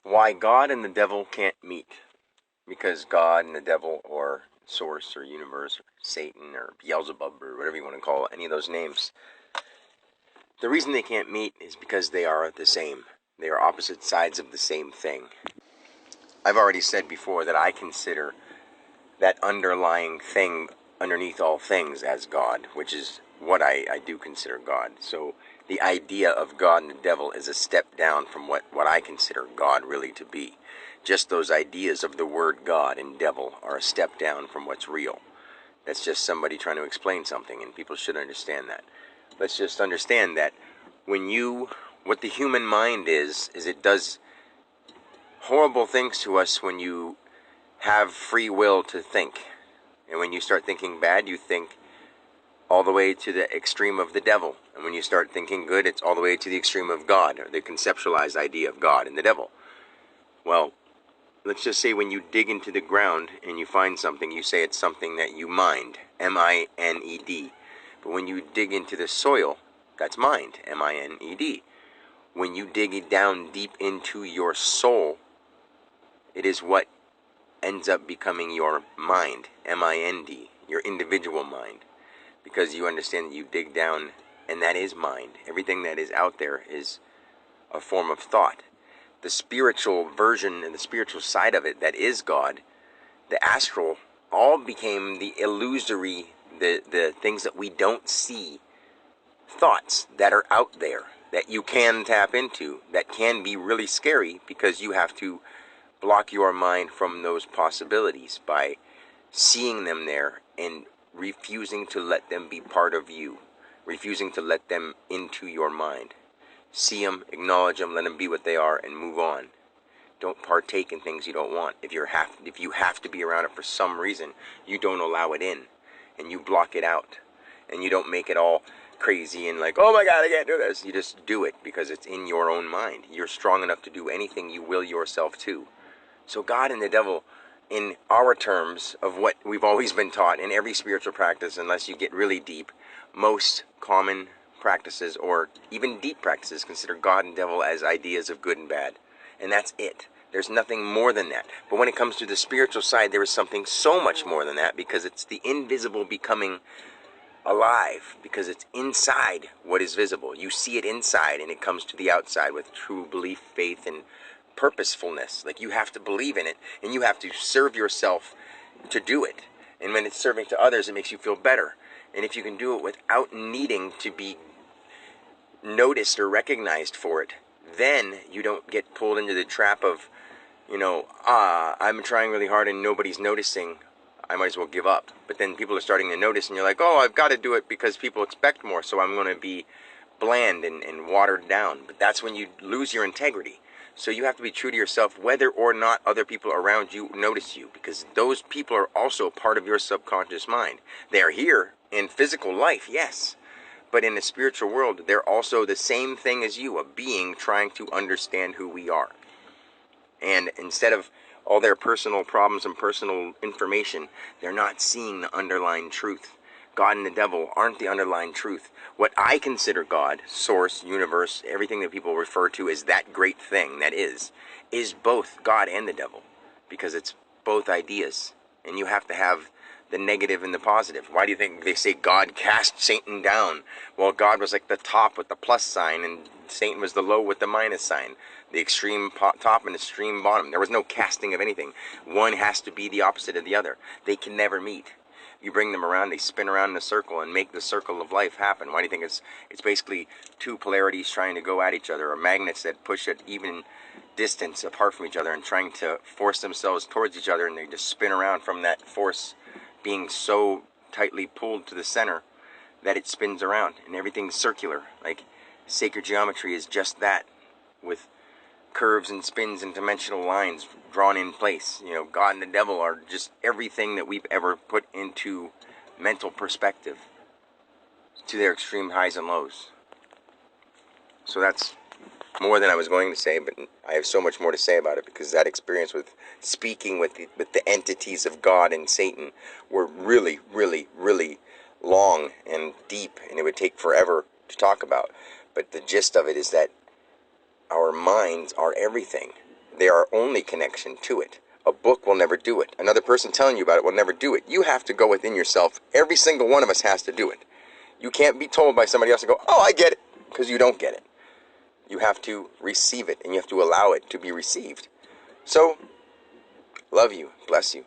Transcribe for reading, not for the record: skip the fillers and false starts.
Why God and the devil can't meet. Because God and the devil, or source, or universe, or Satan, or Beelzebub, or whatever you want to call it, any of those names, the reason they can't meet is because they are the same. They are opposite sides of the same thing. I've already said before that I consider that underlying thing underneath all things as God, which is what I do consider God. So the idea of God and the devil is a step down from what I consider God really to be. Just those ideas of the word God and devil are a step down from what's real. That's just somebody trying to explain something, and people should understand that. Let's just understand that what the human mind is it does horrible things to us when you have free will to think. And when you start thinking bad, you think all the way to the extreme of the devil. And when you start thinking good, it's all the way to the extreme of God, or the conceptualized idea of God and the devil. Well, let's just say when you dig into the ground and you find something, you say it's something that you mind, M-I-N-E-D. But when you dig into the soil, that's mind, M-I-N-E-D. When you dig it down deep into your soul, it is what ends up becoming your mind, M-I-N-D, your individual mind. Because you understand that you dig down, and that is mind. Everything that is out there is a form of thought. The spiritual version and the spiritual side of it, that is God, the astral, all became the illusory, the things that we don't see, thoughts that are out there, that you can tap into, that can be really scary, because you have to block your mind from those possibilities by seeing them there and refusing to let them be part of you, refusing to let them into your mind. See them, acknowledge them, let them be what they are, and move on. Don't partake in things you don't want. If you have to be around it for some reason, you don't allow it in, and you block it out, and you don't make it all crazy and like, oh my God, I can't do this. You just do it because it's in your own mind. You're strong enough to do anything you will yourself to. So God and the devil, in our terms of what we've always been taught in every spiritual practice, unless you get really deep, most common practices, or even deep practices, consider God and devil as ideas of good and bad. And that's it. There's nothing more than that. But when it comes to the spiritual side, there is something so much more than that, because it's the invisible becoming alive, because it's inside what is visible. You see it inside, and it comes to the outside with true belief, faith, and purposefulness. Like, you have to believe in it, and you have to serve yourself to do it. And when it's serving to others, it makes you feel better. And if you can do it without needing to be noticed or recognized for it, then you don't get pulled into the trap of, I'm trying really hard and nobody's noticing, I might as well give up. But then people are starting to notice, and you're like, oh, I've got to do it because people expect more, so I'm going to be bland and watered down. But that's when you lose your integrity. So you have to be true to yourself, whether or not other people around you notice you, because those people are also part of your subconscious mind. They are here in physical life, yes, but in the spiritual world, they're also the same thing as you, a being trying to understand who we are. And instead of all their personal problems and personal information, they're not seeing the underlying truth. God and the devil aren't the underlying truth. What I consider God, source, universe, everything that people refer to as that great thing that is both God and the devil, because it's both ideas. And you have to have the negative and the positive. Why do you think they say God cast Satan down? Well, God was like the top with the plus sign, and Satan was the low with the minus sign. The extreme top and extreme bottom. There was no casting of anything. One has to be the opposite of the other. They can never meet. You bring them around, they spin around in a circle and make the circle of life happen. Why do you think it's basically two polarities trying to go at each other, or magnets that push at even distance apart from each other and trying to force themselves towards each other, and they just spin around from that force being so tightly pulled to the center that it spins around, and everything's circular. Like, sacred geometry is just that, with curves and spins and dimensional lines drawn in place. God and the devil are just everything that we've ever put into mental perspective to their extreme highs and lows. So that's more than I was going to say, but I have so much more to say about it, because that experience with speaking with the entities of God and Satan were really, really, really long and deep, and it would take forever to talk about. But the gist of it is that our minds are everything. They are our only connection to it. A book will never do it. Another person telling you about it will never do it. You have to go within yourself. Every single one of us has to do it. You can't be told by somebody else to go, oh, I get it, because you don't get it. You have to receive it, and you have to allow it to be received. So, love you. Bless you.